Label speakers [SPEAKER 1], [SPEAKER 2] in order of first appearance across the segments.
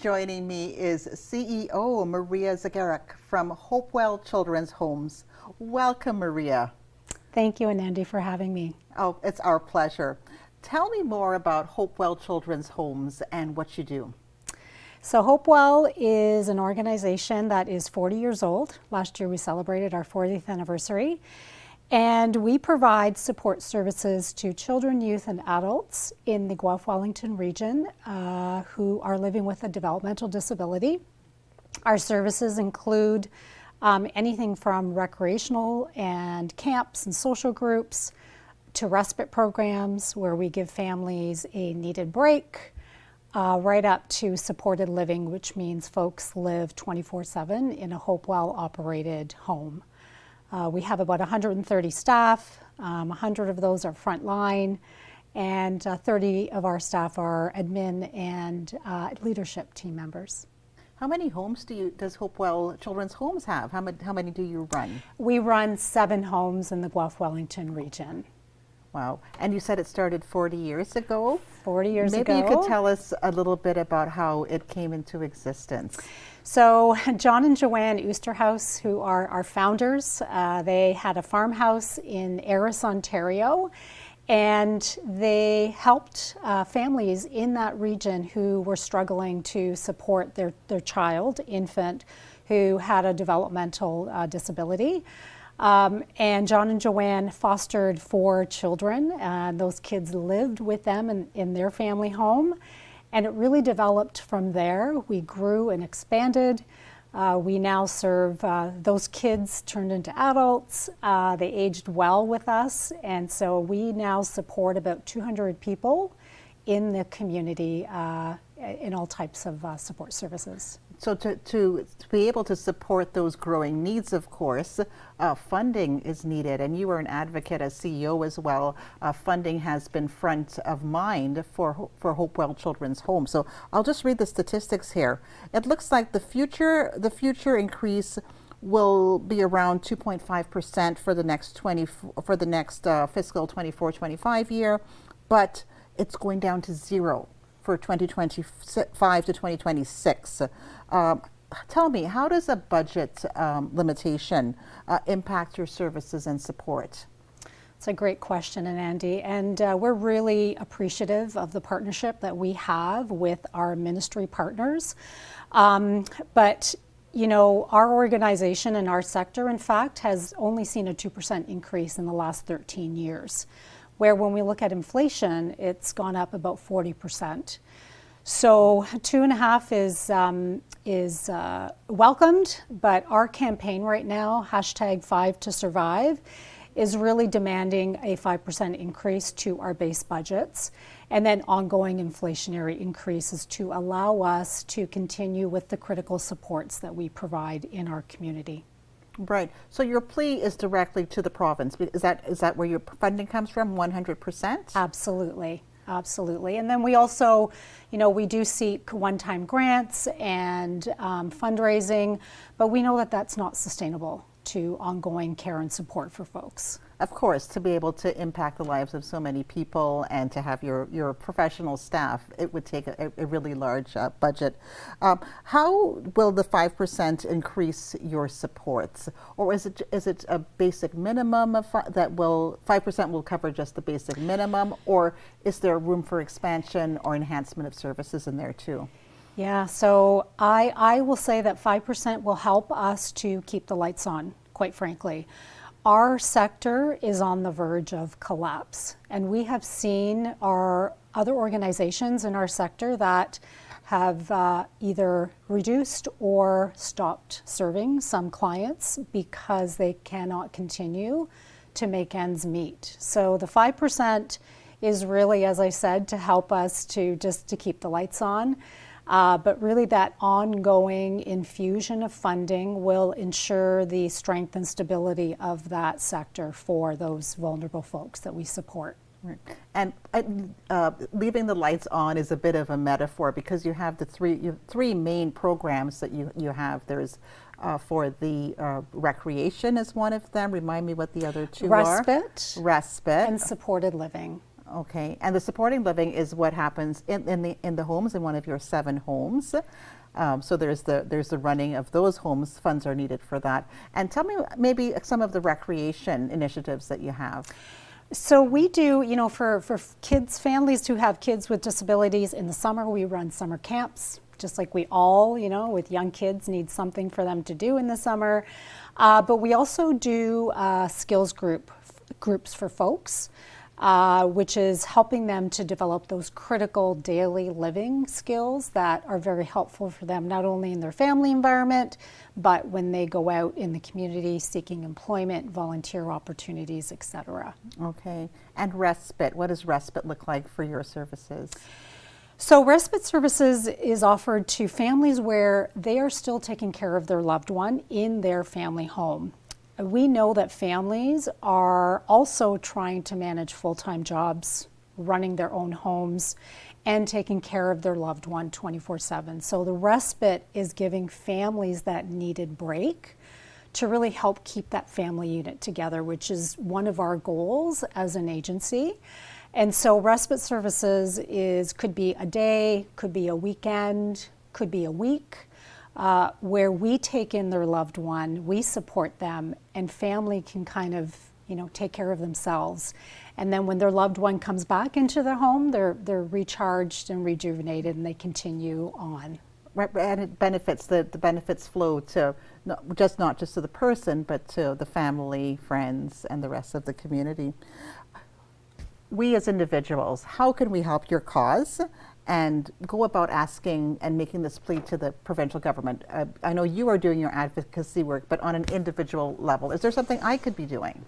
[SPEAKER 1] joining me is CEO Maria Zegarac from Hopewell Children's Homes. Welcome, Maria.
[SPEAKER 2] Thank you, Anandi, for having me.
[SPEAKER 1] Oh, it's our pleasure. Tell me more about Hopewell Children's Homes and what you do.
[SPEAKER 2] So Hopewell is an organization that is 40 years old. Last year we celebrated our 40th anniversary. And we provide support services to children, youth, and adults in the Guelph-Wellington region who are living with a developmental disability. Our services include anything from recreational and camps and social groups to respite programs where we give families a needed break, right up to supported living, which means folks live 24/7 in a Hopewell-operated home. We have about 130 staff, 100 of those are frontline, and 30 of our staff are admin and leadership team members.
[SPEAKER 1] How many homes does Hopewell Children's Homes have? How many do you run?
[SPEAKER 2] We run 7 homes in the Guelph-Wellington region.
[SPEAKER 1] Wow. And you said it started 40 years ago?
[SPEAKER 2] 40 years ago.
[SPEAKER 1] Maybe you could tell us a little bit about how it came into existence.
[SPEAKER 2] So John and Joanne Oosterhuis, who are our founders, they had a farmhouse in Eris, Ontario, and they helped families in that region who were struggling to support their child, infant, who had a developmental disability. And John and Joanne fostered 4 children. Those kids lived with them in their family home. And it really developed from there. We grew and expanded. We now serve those kids turned into adults. They aged well with us. And so we now support about 200 people in the community in all types of support services.
[SPEAKER 1] So to be able to support those growing needs, of course, funding is needed. And you are an advocate as CEO as well. Funding has been front of mind for Hopewell Children's Home. So I'll just read the statistics here. It looks like the future increase will be around 2.5% for the next fiscal 24-25 year, but it's going down to 0 for 2025 to 2026. Tell me, how does a budget limitation impact your services and support?
[SPEAKER 2] It's a great question, Anandi, and we're really appreciative of the partnership that we have with our ministry partners. But you know, our organization and our sector, in fact, has only seen a 2% increase in the last 13 years. Where when we look at inflation, it's gone up about 40%. So 2.5 is welcomed, but our campaign right now, #5to survive, is really demanding a 5% increase to our base budgets, and then ongoing inflationary increases to allow us to continue with the critical supports that we provide in our community.
[SPEAKER 1] Right. So your plea is directly to the province. Is that where your funding comes from, 100%?
[SPEAKER 2] Absolutely. Absolutely. And then we also, you know, we do seek one-time grants and fundraising, but we know that that's not sustainable to ongoing care and support for folks.
[SPEAKER 1] Of course, to be able to impact the lives of so many people and to have your professional staff, it would take a really large budget. How will the 5% increase your supports? Or is it a basic minimum of 5% will cover just the basic minimum, or is there room for expansion or enhancement of services in there too?
[SPEAKER 2] Yeah, so I will say that 5% will help us to keep the lights on, quite frankly. Our sector is on the verge of collapse, and we have seen our other organizations in our sector that have either reduced or stopped serving some clients because they cannot continue to make ends meet. So the 5% is really, as I said, to help us to keep the lights on. But really that ongoing infusion of funding will ensure the strength and stability of that sector for those vulnerable folks that we support.
[SPEAKER 1] Right. And leaving the lights on is a bit of a metaphor because you have the three main programs that you have. There's for the recreation is one of them. Remind me what the other two
[SPEAKER 2] are. Respite
[SPEAKER 1] and
[SPEAKER 2] supported living.
[SPEAKER 1] Okay, and the supporting living is what happens in the homes, in one of your 7 homes. So there's the running of those homes. Funds are needed for that. And tell me maybe some of the recreation initiatives that you have.
[SPEAKER 2] So we do, for kids, families who have kids with disabilities, in the summer we run summer camps, just like we all, with young kids, need something for them to do in the summer. But we also do skills groups for folks, which is helping them to develop those critical daily living skills that are very helpful for them, not only in their family environment, but when they go out in the community seeking employment, volunteer opportunities, etc.
[SPEAKER 1] Okay, and respite, what does respite look like for your services?
[SPEAKER 2] So respite services is offered to families where they are still taking care of their loved one in their family home. We know that families are also trying to manage full-time jobs, running their own homes, and taking care of their loved one 24/7. So the respite is giving families that needed break to really help keep that family unit together, which is one of our goals as an agency. And so respite services could be a day, could be a weekend, could be a week, where we take in their loved one, we support them, and family can kind of, take care of themselves. And then when their loved one comes back into their home, they're recharged and rejuvenated, and they continue on.
[SPEAKER 1] Right, and it benefits, the benefits flow to not just to the person, but to the family, friends, and the rest of the community. We as individuals, how can we help your cause and go about asking and making this plea to the provincial government? I know you are doing your advocacy work, but on an individual level, is there something I could be doing?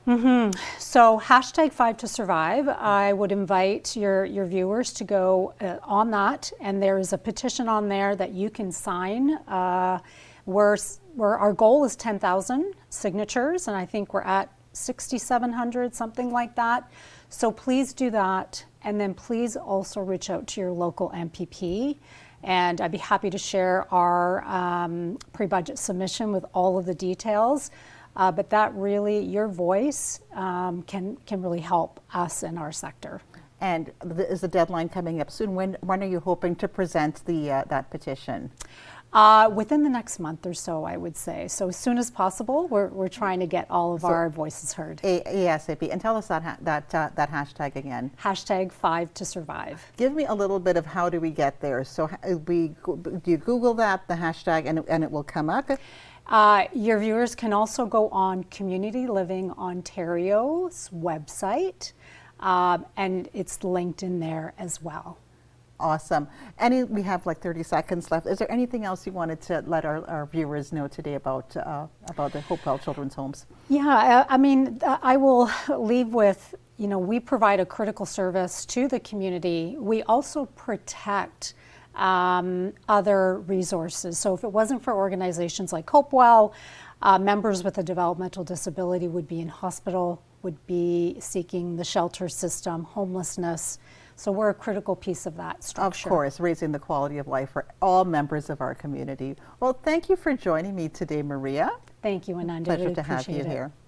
[SPEAKER 2] So hashtag 5to survive, I would invite your viewers to go on that, and there is a petition on there that you can sign. Where our goal is 10,000 signatures, and I think we're at 6,700, something like that. So please do that, and then please also reach out to your local MPP, and I'd be happy to share our pre-budget submission with all of the details. But that really, your voice can really help us in our sector.
[SPEAKER 1] And is the deadline coming up soon? When are you hoping to present that petition?
[SPEAKER 2] Within the next month or so, I would say. So as soon as possible, we're trying to get all of our voices heard.
[SPEAKER 1] ASAP. And tell us that hashtag again.
[SPEAKER 2] Hashtag 5to survive.
[SPEAKER 1] Give me a little bit of how do we get there. So do you Google that, the hashtag, and it will come up?
[SPEAKER 2] Your viewers can also go on Community Living Ontario's website, and it's linked in there as well.
[SPEAKER 1] Awesome. We have like 30 seconds left. Is there anything else you wanted to let our viewers know today about the Hopewell Children's Homes?
[SPEAKER 2] Yeah, I will leave with, we provide a critical service to the community. We also protect other resources. So if it wasn't for organizations like Hopewell, members with a developmental disability would be in hospital, would be seeking the shelter system, homelessness. So we're a critical piece of that structure.
[SPEAKER 1] Of course, raising the quality of life for all members of our community. Well, thank you for joining me today, Maria.
[SPEAKER 2] Thank you, Anandi.
[SPEAKER 1] Pleasure to have you here.